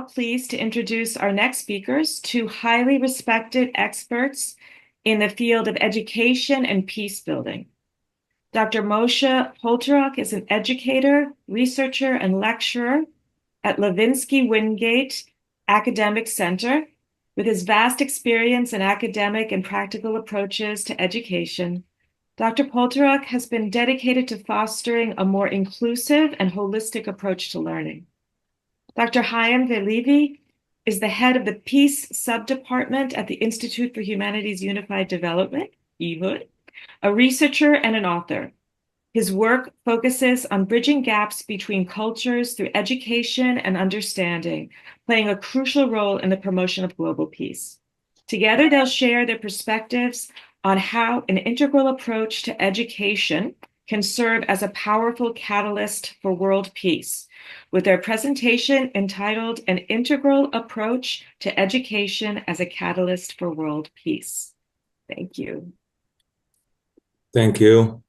pleased to introduce our next speakers, two highly respected experts in the field of education and peace building. Dr. Moshe Poltorak is an educator, researcher, and lecturer at Levinsky-Wingate Academic Center. With his vast experience in academic and practical approaches to education, Dr. Poltorak has been dedicated to fostering a more inclusive and holistic approach to learning. Dr. Haim Vilevi is the head of the Peace Subdepartment at the Institute for Humanities Unified Development, IHUD, a researcher and an author. His work focuses on bridging gaps between cultures through education and understanding, playing a crucial role in the promotion of global peace. Together, they'll share their perspectives on how an integral approach to education can serve as a powerful catalyst for world peace, with their presentation entitled An Integral Approach to Education as a Catalyst for World Peace. Thank you. Thank you.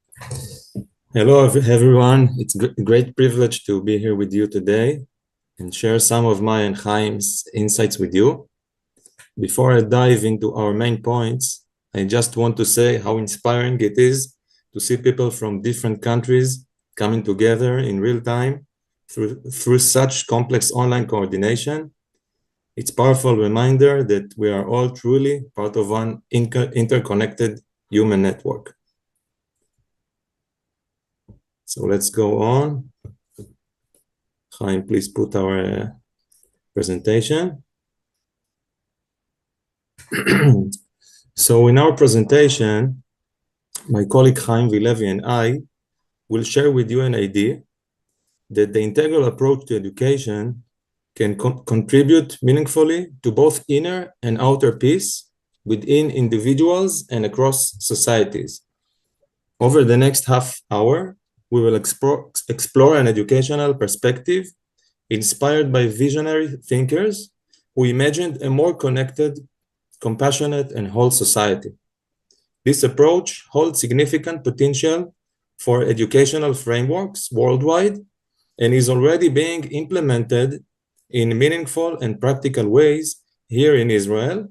Hello, everyone. It's a great privilege to be here with you today and share some of my and Chaim's insights with you. Before I dive into our main points, I just want to say how inspiring it is to see people from different countries coming together in real time through such complex online coordination. It's a powerful reminder that we are all truly part of one interconnected human network. So let's go on. Chaim, please put our presentation. So in our presentation, my colleague Haim Vilevi and I will share with you an idea that the integral approach to education can contribute meaningfully to both inner and outer peace within individuals and across societies. Over the next half hour, we will explore an educational perspective inspired by visionary thinkers who imagined a more connected, compassionate, and whole society. This approach holds significant potential for educational frameworks worldwide and is already being implemented in meaningful and practical ways here in Israel,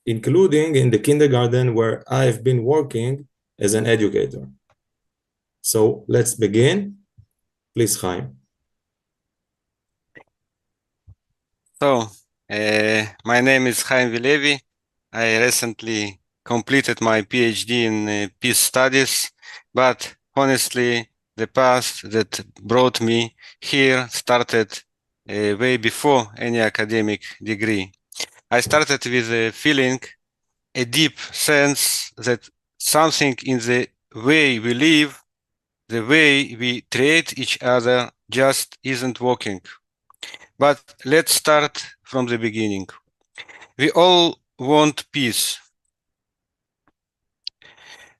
including in the kindergarten where I have been working as an educator. So let's begin. Please, Chaim. So, my name is Haim Vilevi. I recently completed my PhD in peace studies, but honestly, the path that brought me here started way before any academic degree. I started with a feeling, a deep sense that something in the way we live, the way we treat each other just isn't working. But let's start from the beginning. We all want peace.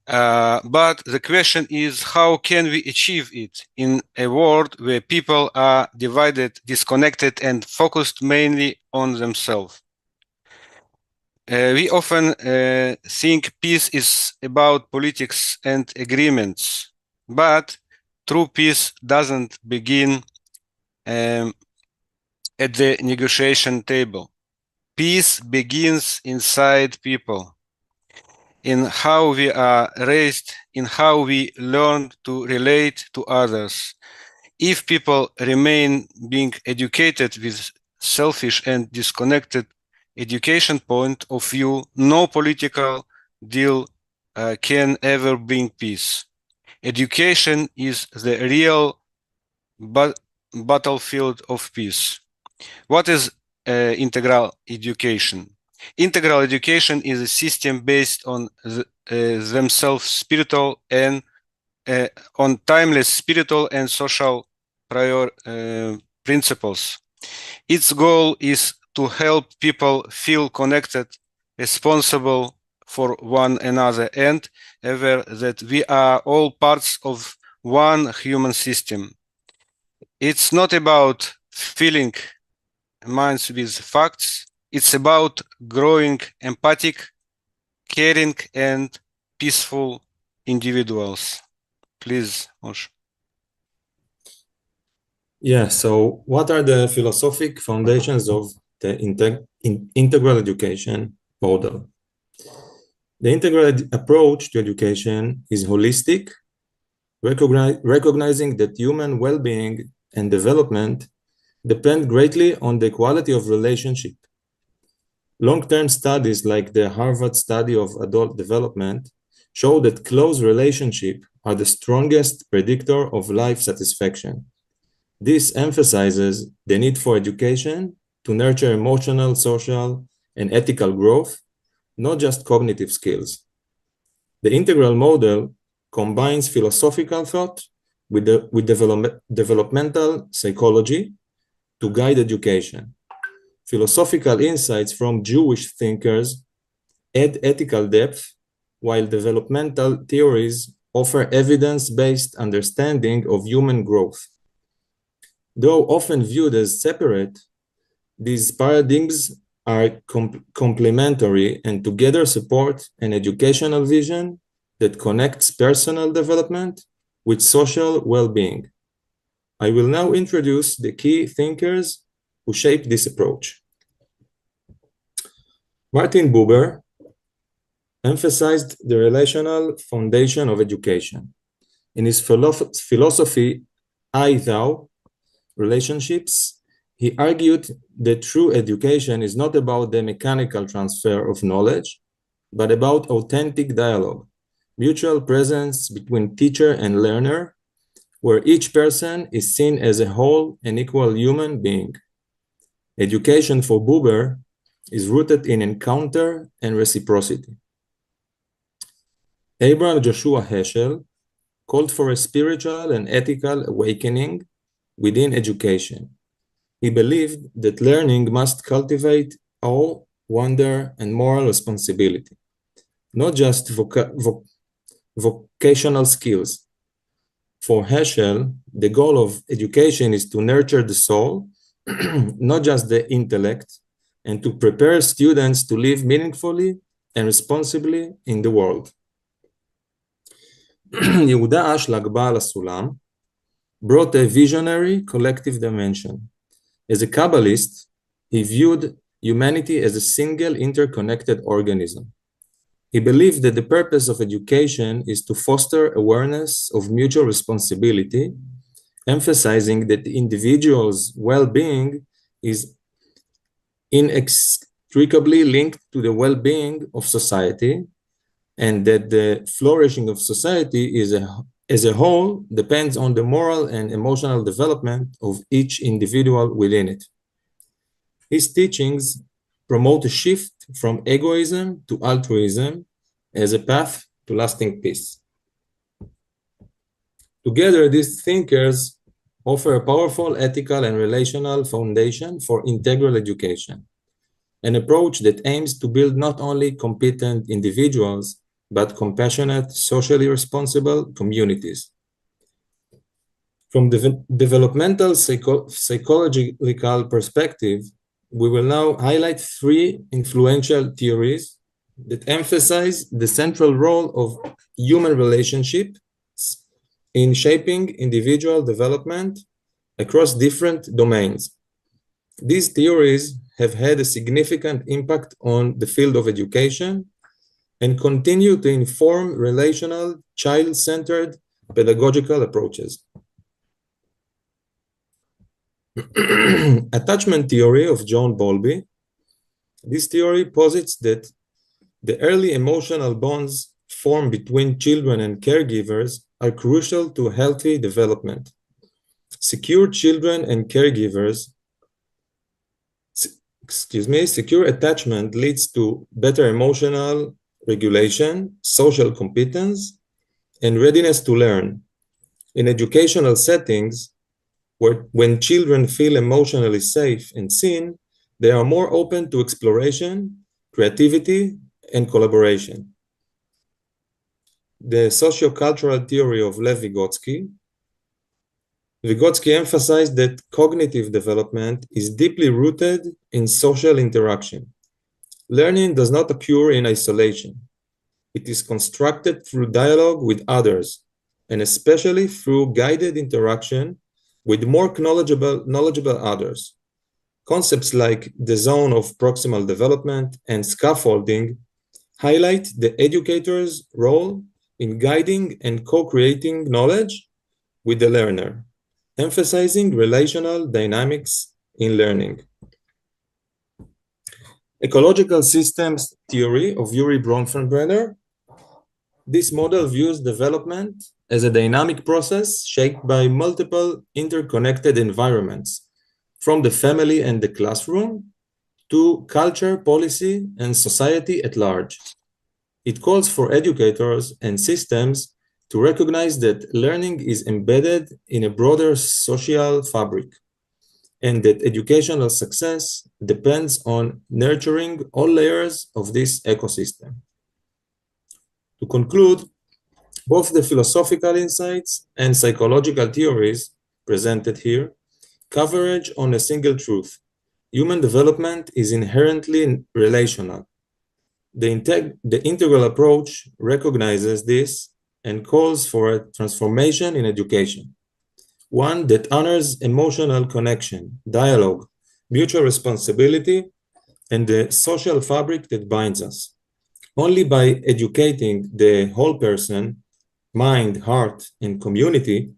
But the question is, how can we achieve it in a world where people are divided, disconnected, and focused mainly on themselves? We often think peace is about politics and agreements, but true peace doesn't begin at the negotiation table. Peace begins inside people, in how we are raised, in how we learn to relate to others. If people remain being educated with selfish and disconnected education point of view, no political deal can ever bring peace. Education is the real battlefield of peace. What is integral education? Integral education is a system based on themselves spiritual and on timeless spiritual and social principles. Its goal is to help people feel connected, responsible for one another, and aware that we are all parts of one human system. It's not about filling minds with facts. It's about growing empathic, caring, and peaceful individuals. Please, Moshe. Yeah, so what are the philosophic foundations of the integral education model? The integral approach to education is holistic, recognizing that human well-being and development depend greatly on the quality of relationship. Long-term studies like the Harvard study of adult development show that close relationships are the strongest predictor of life satisfaction. This emphasizes the need for education to nurture emotional, social, and ethical growth, not just cognitive skills. The integral model combines philosophical thought with developmental psychology to guide education. Philosophical insights from Jewish thinkers add ethical depth, while developmental theories offer evidence-based understanding of human growth. Though often viewed as separate, these paradigms are complementary and together support an educational vision that connects personal development with social well-being. I will now introduce the key thinkers who shaped this approach. Martin Buber emphasized the relational foundation of education. In his philosophy, I-Thou, relationships, he argued that true education is not about the mechanical transfer of knowledge, but about authentic dialogue, mutual presence between teacher and learner, where each person is seen as a whole and equal human being. Education for Buber is rooted in encounter and reciprocity. Abraham Joshua Heschel called for a spiritual and ethical awakening within education. He believed that learning must cultivate awe, wonder, and moral responsibility, not just vocational skills. For Heschel, the goal of education is to nurture the soul, not just the intellect, and to prepare students to live meaningfully and responsibly in the world. Yehuda Ashlag Baal HaSulam brought a visionary collective dimension. As a Kabbalist, he viewed humanity as a single interconnected organism. He believed that the purpose of education is to foster awareness of mutual responsibility, emphasizing that the individual's well-being is inextricably linked to the well-being of society, and that the flourishing of society as a whole depends on the moral and emotional development of each individual within it. His teachings promote a shift from egoism to altruism as a path to lasting peace. Together, these thinkers offer a powerful ethical and relational foundation for integral education, an approach that aims to build not only competent individuals, but compassionate, socially responsible communities. From the developmental psychological perspective, we will now highlight three influential theories that emphasize the central role of human relationships in shaping individual development across different domains. These theories have had a significant impact on the field of education and continue to inform relational, child-centered pedagogical approaches. Attachment theory of John Bowlby. This theory posits that the early emotional bonds formed between children and caregivers are crucial to healthy development. Secure children and caregivers, secure attachment leads to better emotional regulation, social competence, and readiness to learn. In educational settings, when children feel emotionally safe and seen, they are more open to exploration, creativity, and collaboration. The Socio-Cultural Theory of Lev Vygotsky. Vygotsky emphasized that cognitive development is deeply rooted in social interaction. Learning does not occur in isolation. It is constructed through dialogue with others, and especially through guided interaction with more knowledgeable others. Concepts like the zone of proximal development and scaffolding highlight the educator's role in guiding and co-creating knowledge with the learner, emphasizing relational dynamics in learning. Ecological Systems Theory of Urie Bronfenbrenner. This model views development as a dynamic process shaped by multiple interconnected environments, from the family and the classroom to culture, policy, and society at large. It calls for educators and systems to recognize that learning is embedded in a broader social fabric, and that educational success depends on nurturing all layers of this ecosystem. To conclude, both the philosophical insights and psychological theories presented here converge on a single truth. Human development is inherently relational. The integral approach recognizes this and calls for a transformation in education, one that honors emotional connection, dialogue, mutual responsibility, and the social fabric that binds us. Only by educating the whole person, mind, heart, and community,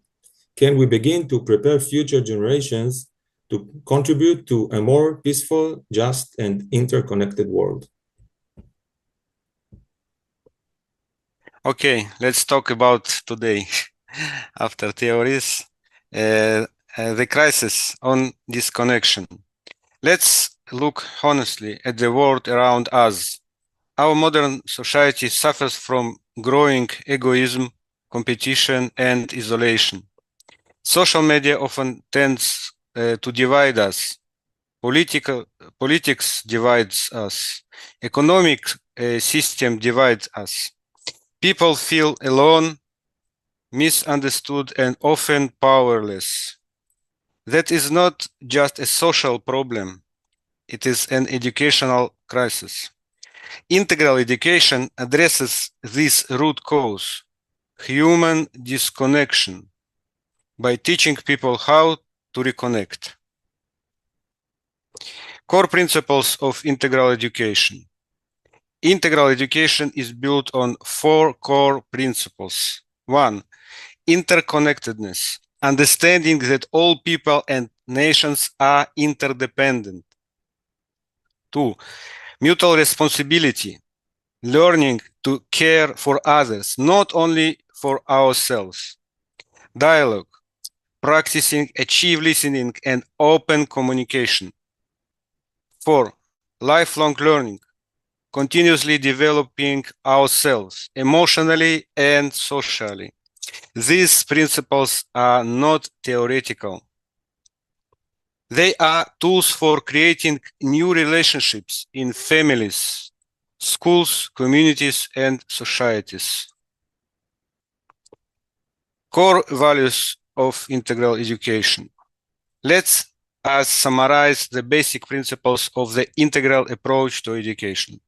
can we begin to prepare future generations to contribute to a more peaceful, just, and interconnected world. Okay, let's talk about today, after theories, the crisis on disconnection. Let's look honestly at the world around us. Our modern society suffers from growing egoism, competition, and isolation. Social media often tends to divide us. Politics divides us. Economic system divides us. People feel alone, misunderstood, and often powerless. That is not just a social problem. It is an educational crisis. Integral education addresses this root cause, human disconnection, by teaching people how to reconnect. Core principles of integral education. Integral education is built on 4 core principles. 1. Interconnectedness, understanding that all people and nations are interdependent. 2. Mutual responsibility, learning to care for others, not only for ourselves. Dialogue, practicing active listening and open communication. 4. Lifelong learning, continuously developing ourselves emotionally and socially. These principles are not theoretical. They are tools for creating new relationships in families, schools, communities, and societies. Core values of integral education. Let's summarize the basic principles of the integral approach to education.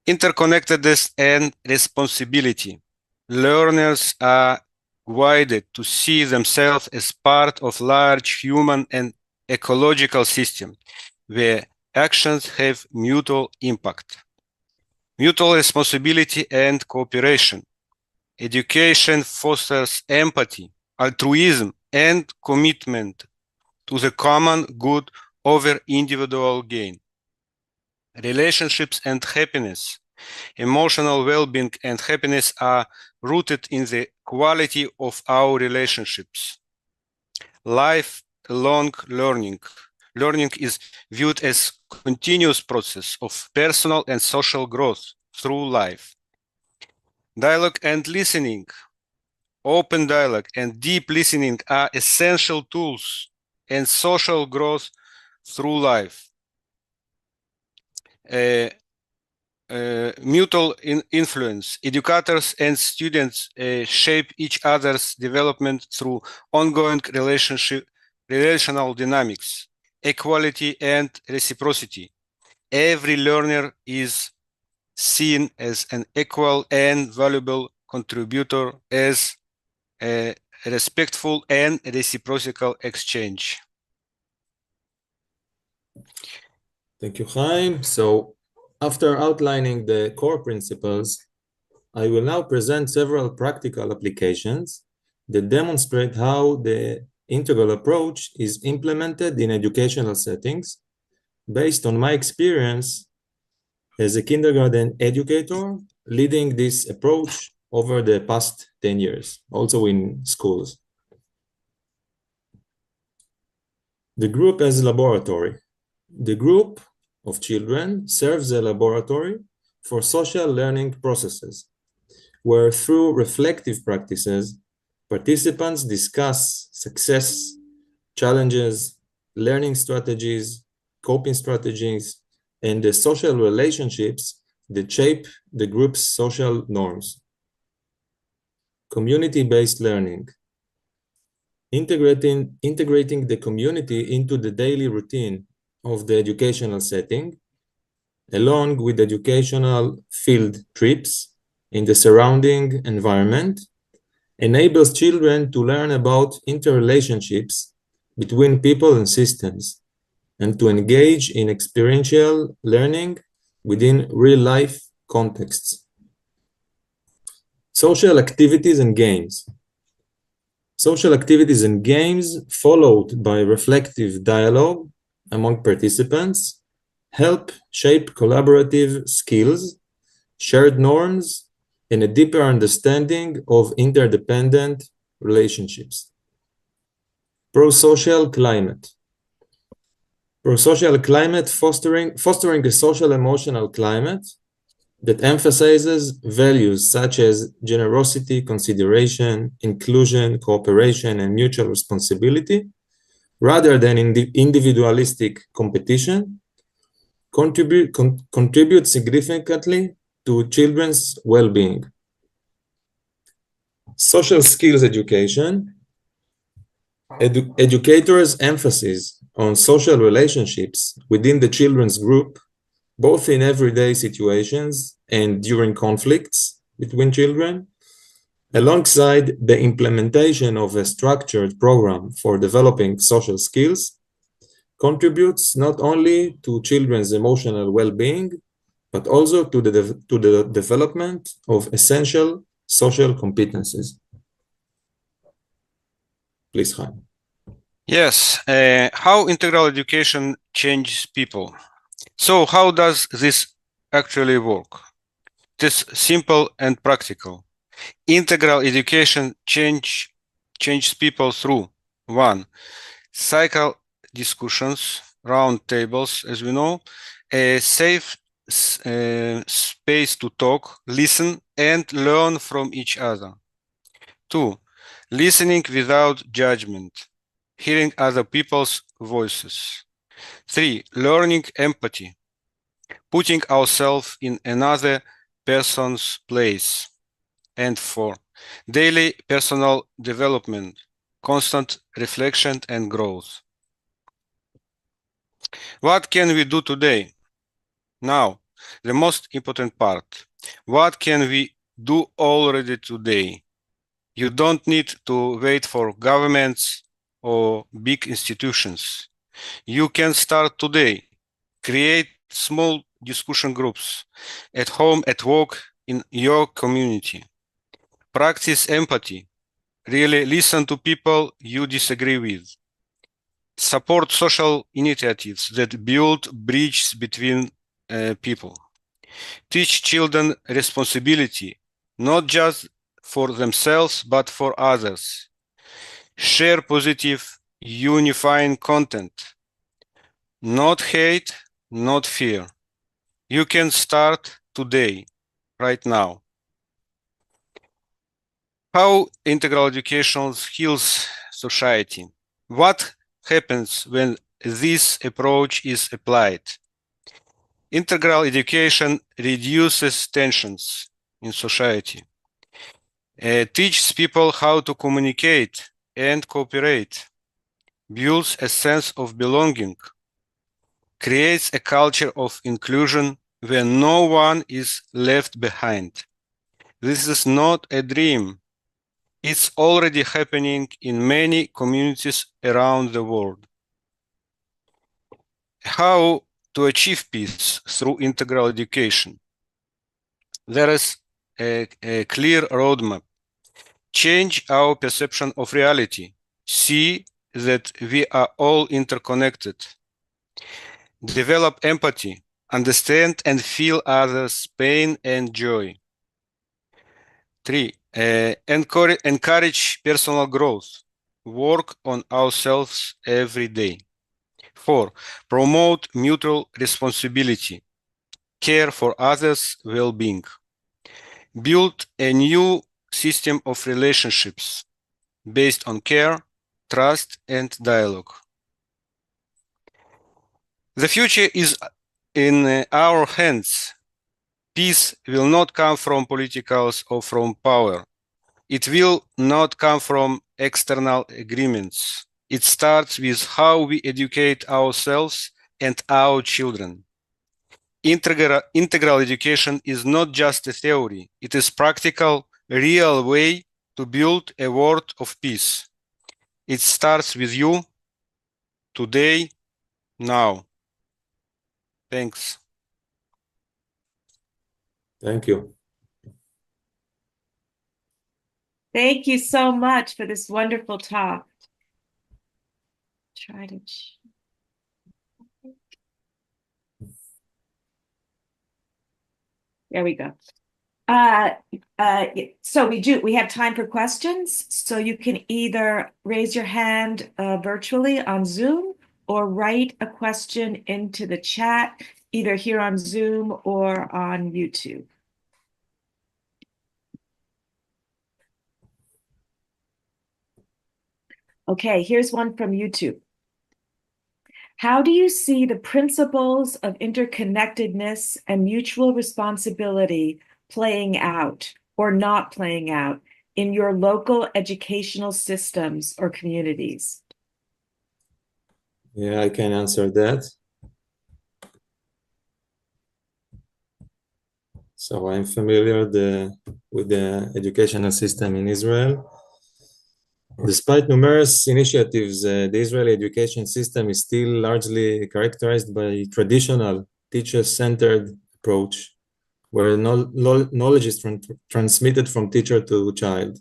Interconnectedness and responsibility. Learners are guided to see themselves as part of large human and ecological system where actions have mutual impact. Mutual responsibility and cooperation. Education fosters empathy, altruism, and commitment to the common good over individual gain. Relationships and happiness. Emotional well-being and happiness are rooted in the quality of our relationships. Lifelong learning. Learning is viewed as a continuous process of personal and social growth through life. Dialogue and listening. Open dialogue and deep listening are essential tools in social growth through life. Mutual influence. Educators and students shape each other's development through ongoing relational dynamics, equality, and reciprocity. Every learner is seen as an equal and valuable contributor as respectful and reciprocal exchange. Thank you, Chaim. So after outlining the core principles, I will now present several practical applications that demonstrate how the integral approach is implemented in educational settings based on my experience as a kindergarten educator leading this approach over the past 10 years, also in schools. The group as a laboratory. The group of children serves a laboratory for social learning processes, where through reflective practices, participants discuss success, challenges, learning strategies, coping strategies, and the social relationships that shape the group's social norms. Community-based learning. Integrating the community into the daily routine of the educational setting, along with educational field trips in the surrounding environment, enables children to learn about interrelationships between people and systems, and to engage in experiential learning within real-life contexts. Social activities and games. Social activities and games, followed by reflective dialogue among participants, help shape collaborative skills, shared norms, and a deeper understanding of interdependent relationships. Pro-social climate. Pro-social climate fostering a social emotional climate that emphasizes values such as generosity, consideration, inclusion, cooperation, and mutual responsibility, rather than individualistic competition, contribute significantly to children's well-being. Social skills education. Educators' emphasis on social relationships within the children's group, both in everyday situations and during conflicts between children, alongside the implementation of a structured program for developing social skills, contributes not only to children's emotional well-being, but also to the development of essential social competencies. Please, Chaim. Yes, how integral education changes people. So how does this actually work? It is simple and practical. Integral education changes people through 1. Cycle discussions, round tables, as we know, a safe space to talk, listen, and learn from each other. 2. Listening without judgment, hearing other people's voices. 3. Learning empathy, putting ourselves in another person's place. And 4. Daily personal development, constant reflection and growth. What can we do today? Now, the most important part. What can we do already today? You don't need to wait for governments or big institutions. You can start today. Create small discussion groups at home, at work, in your community. Practice empathy. Really listen to people you disagree with. Support social initiatives that build bridges between people. Teach children responsibility, not just for themselves, but for others. Share positive, unifying content. Not hate, not fear. You can start today, right now. How integral education heals society? What happens when this approach is applied? Integral education reduces tensions in society, teaches people how to communicate and cooperate, builds a sense of belonging, creates a culture of inclusion where no one is left behind. This is not a dream. It's already happening in many communities around the world. How to achieve peace through integral education? There is a clear roadmap. Change our perception of reality. See that we are all interconnected. Develop empathy. Understand and feel others' pain and joy. 3. Encourage personal growth. Work on ourselves every day. 4. Promote mutual responsibility. Care for others' well-being. Build a new system of relationships based on care, trust, and dialogue. The future is in our hands. Peace will not come from politicals or from power. It will not come from external agreements. It starts with how we educate ourselves and our children. Integral education is not just a theory. It is practical, real way to build a world of peace. It starts with you, today, now. Thanks. Thank you. Thank you so much for this wonderful talk. There we go. So we have time for questions. So you can either raise your hand virtually on Zoom or write a question into the chat, either here on Zoom or on YouTube. Okay, here's one from YouTube. How do you see the principles of interconnectedness and mutual responsibility playing out or not playing out in your local educational systems or communities? Yeah, I can answer that. So I'm familiar with the educational system in Israel. Despite numerous initiatives, the Israeli education system is still largely characterized by traditional teacher-centered approach, where knowledge is transmitted from teacher to child.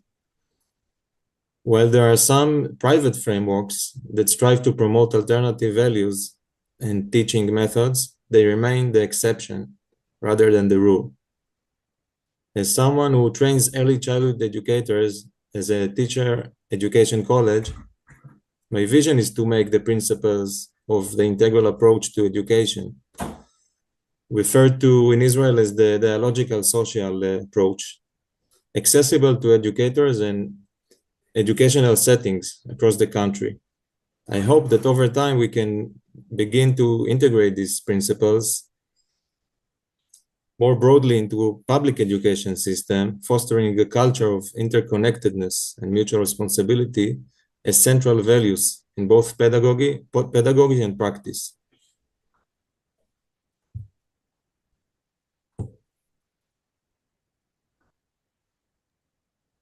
While there are some private frameworks that strive to promote alternative values and teaching methods, they remain the exception rather than the rule. As someone who trains early childhood educators as a teacher education college, my vision is to make the principles of the integral approach to education, referred to in Israel as the dialogical social approach, accessible to educators and educational settings across the country. I hope that over time we can begin to integrate these principles more broadly into public education system, fostering a culture of interconnectedness and mutual responsibility as central values in both pedagogy and practice.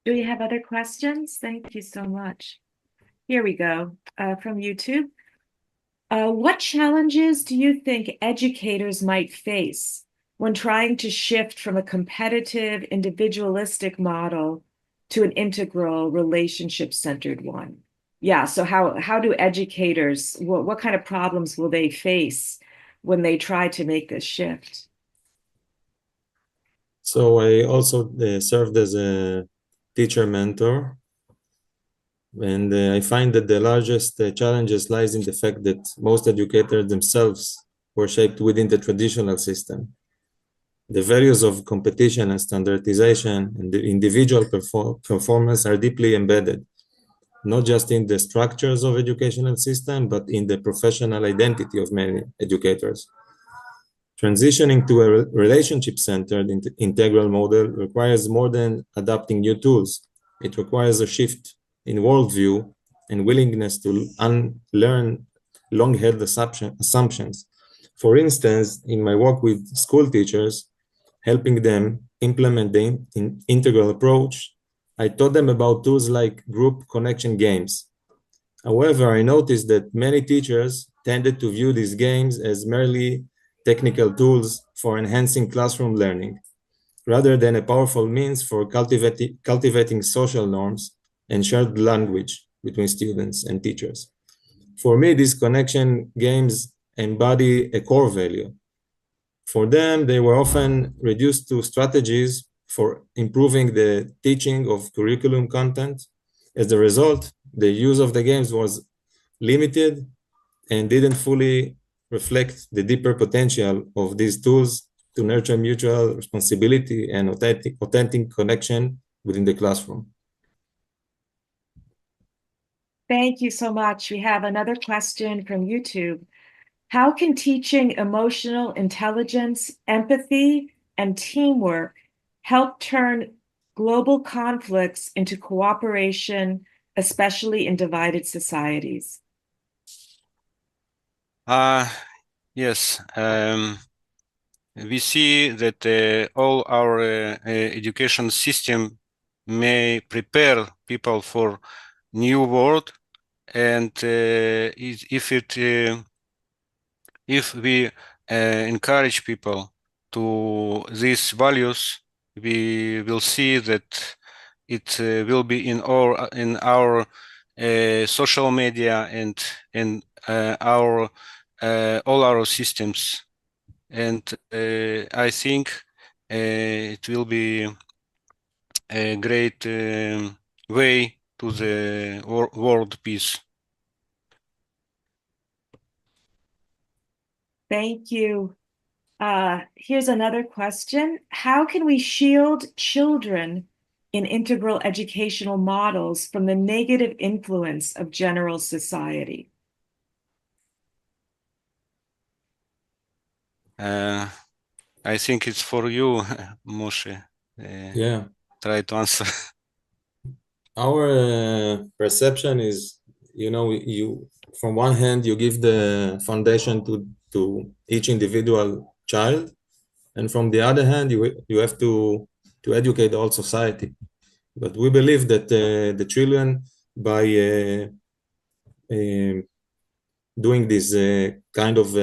Do you have other questions? Thank you so much. Here we go, from YouTube. What challenges do you think educators might face when trying to shift from a competitive, individualistic model to an integral, relationship-centered one? Yeah, so how do educators, what kind of problems will they face when they try to make this shift? So I also served as a teacher mentor, and I find that the largest challenges lies in the fact that most educators themselves were shaped within the traditional system. The values of competition and standardization and the individual performance are deeply embedded, not just in the structures of educational system, but in the professional identity of many educators. Transitioning to a relationship-centered integral model requires more than adopting new tools. It requires a shift in worldview and willingness to unlearn long-held assumptions. For instance, in my work with school teachers, helping them implement the integral approach, I taught them about tools like group connection games. However, I noticed that many teachers tended to view these games as merely technical tools for enhancing classroom learning, rather than a powerful means for cultivating social norms and shared language between students and teachers. For me, these connection games embody a core value. For them, they were often reduced to strategies for improving the teaching of curriculum content. As a result, the use of the games was limited and didn't fully reflect the deeper potential of these tools to nurture mutual responsibility and authentic connection within the classroom. Thank you so much. We have another question from YouTube. How can teaching emotional intelligence, empathy, and teamwork help turn global conflicts into cooperation, especially in divided societies? Yes, we see that all our education system may prepare people for new world, and if we encourage people to these values, we will see that it will be in our social media and in our all our systems, and I think it will be a great way to the world peace. Thank you. Here's another question. How can we shield children in integral educational models from the negative influence of general society? I think it's for you, Moshe. Yeah. Try to answer. Our perception is, you from one hand, you give the foundation to each individual child, and from the other hand, you have to educate the whole society. But we believe that the children, by doing this kind of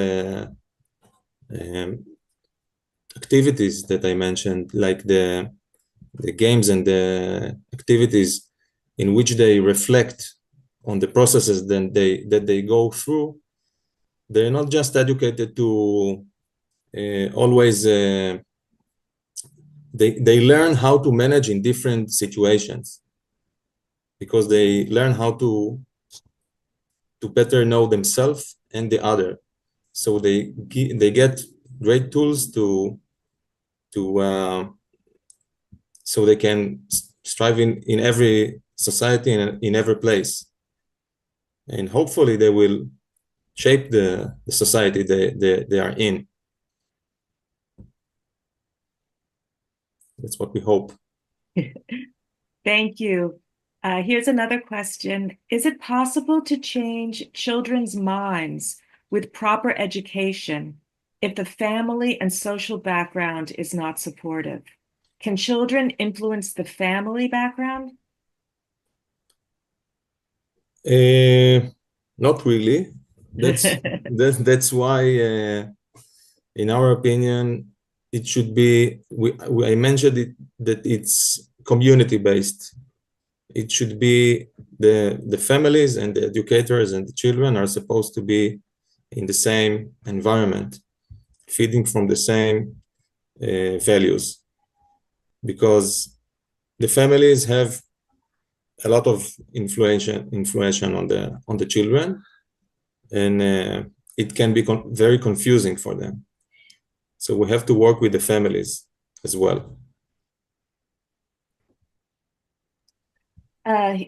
activities that I mentioned, like the games and the activities in which they reflect on the processes that they go through, they're not just educated to always they learn how to manage in different situations, because they learn how to better know themselves and the other. So they get great tools to so they can strive in every society and in every place, and hopefully they will shape the society they are in. That's what we hope. Thank you. Here's another question. Is it possible to change children's minds with proper education if the family and social background is not supportive? Can children influence the family background? Not really. That's why, in our opinion, it should be. I mentioned it that it's community based. It should be the families and the educators and the children are supposed to be in the same environment, feeding from the same values, because the families have a lot of influence on the children, and it can be very confusing for them. So we have to work with the families as well.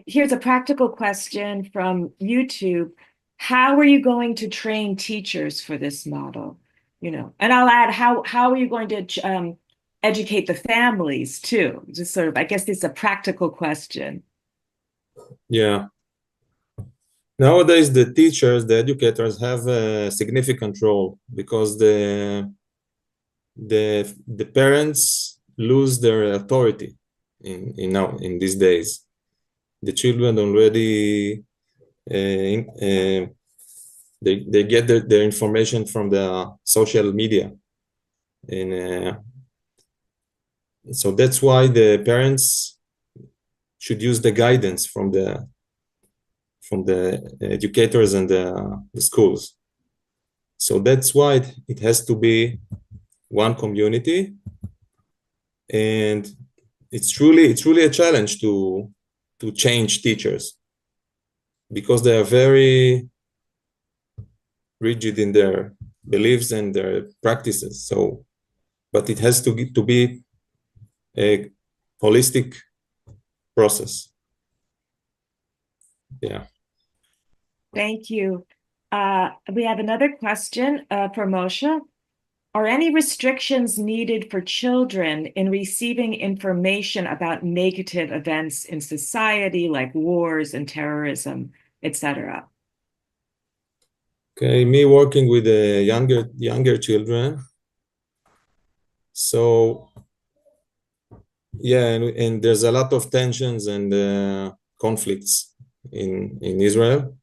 Here's a practical question from YouTube. How are you going to train teachers for this model? And I'll add, how are you going to educate the families too? Just sort of, I guess this is a practical question. Yeah. Nowadays, the teachers, the educators have a significant role, because the parents lose their authority in these days. The children already they get their information from the social media, and so that's why the parents should use the guidance from the educators and the schools. So that's why it has to be one community, and it's truly a challenge to change teachers, because they are very rigid in their beliefs and their practices. So, but it has to be a holistic process. Yeah. Thank you. We have another question for Moshe. Are any restrictions needed for children in receiving information about negative events in society, like wars and terrorism, etc.? Okay, me working with the younger children. So yeah, and there's a lot of tensions and conflicts in Israel,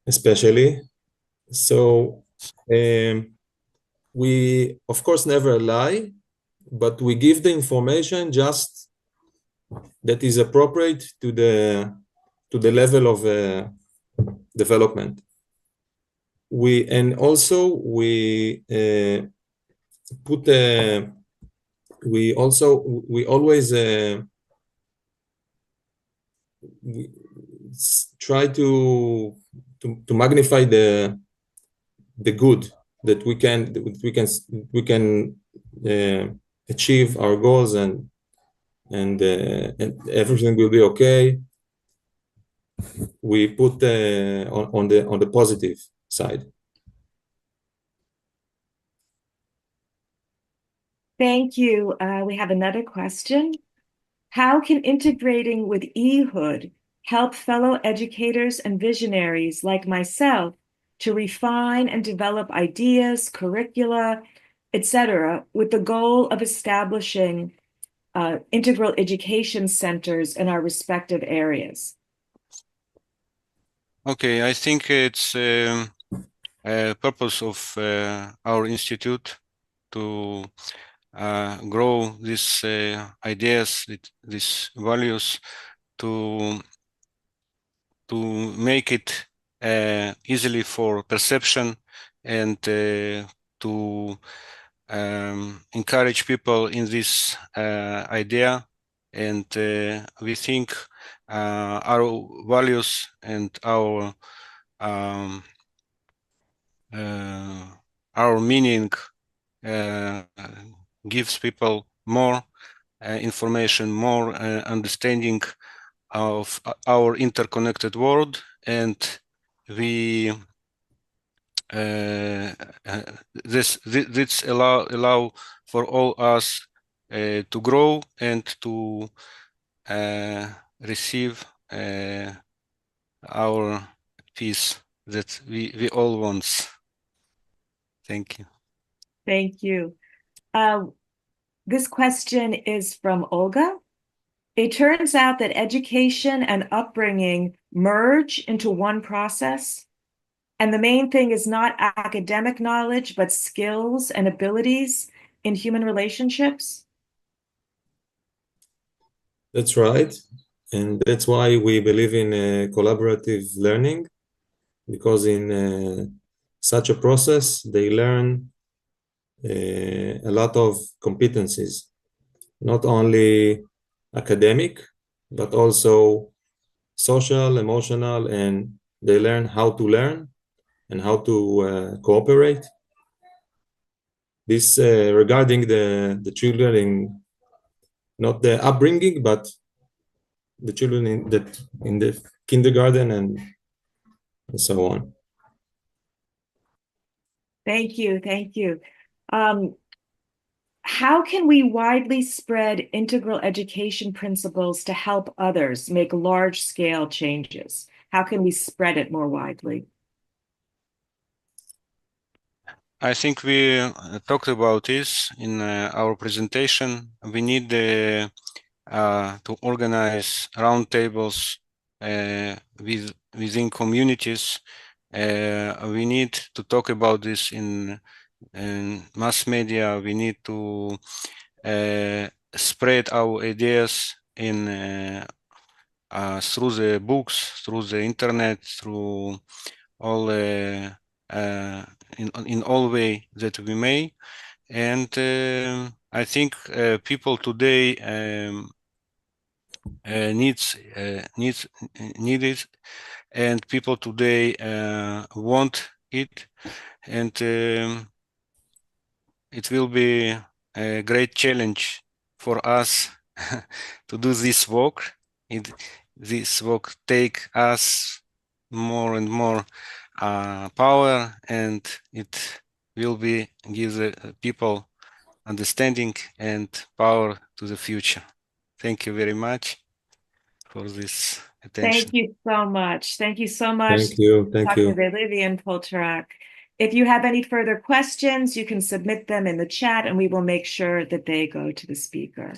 especially. So we of course never lie, but we give the information just that is appropriate to the level of development. We put we always we try to magnify the good that we can achieve our goals, and everything will be okay. We put on the positive side. Thank you. We have another question. How can integrating with IHUD help fellow educators and visionaries like myself to refine and develop ideas, curricula, etc., with the goal of establishing integral education centers in our respective areas? Okay, I think it's a purpose of our institute to grow these ideas, these values, to make it easily for perception, and to encourage people in this idea. And we think our values and our meaning gives people more information, more understanding of our interconnected world, and we this allow for all us to grow and to receive our peace that we all want. Thank you. Thank you. This question is from Olga. It turns out that education and upbringing merge into one process, and the main thing is not academic knowledge, but skills and abilities in human relationships. That's right. And that's why we believe in collaborative learning, because in such a process, they learn a lot of competencies, not only academic, but also social, emotional, and they learn how to learn and how to cooperate. This regarding the children in not the upbringing, but the children in the kindergarten and so on. Thank you. Thank you. How can we widely spread integral education principles to help others make large-scale changes? How can we spread it more widely? I think we talked about this in our presentation. We need to organize roundtables within communities. We need to talk about this in mass media. We need to spread our ideas through the books, through the internet, through all in all way that we may. And I think people today need it, and people today want it, and it will be a great challenge for us to do this work. This work take us more and more power, and it will be give the people understanding and power to the future. Thank you very much for this attention. Thank you so much. Thank you so much, Thank you. Thank Dr. you. Vilevi and Poltorak. If you have any further questions, you can submit them in the chat and we will make sure that they go to the speaker.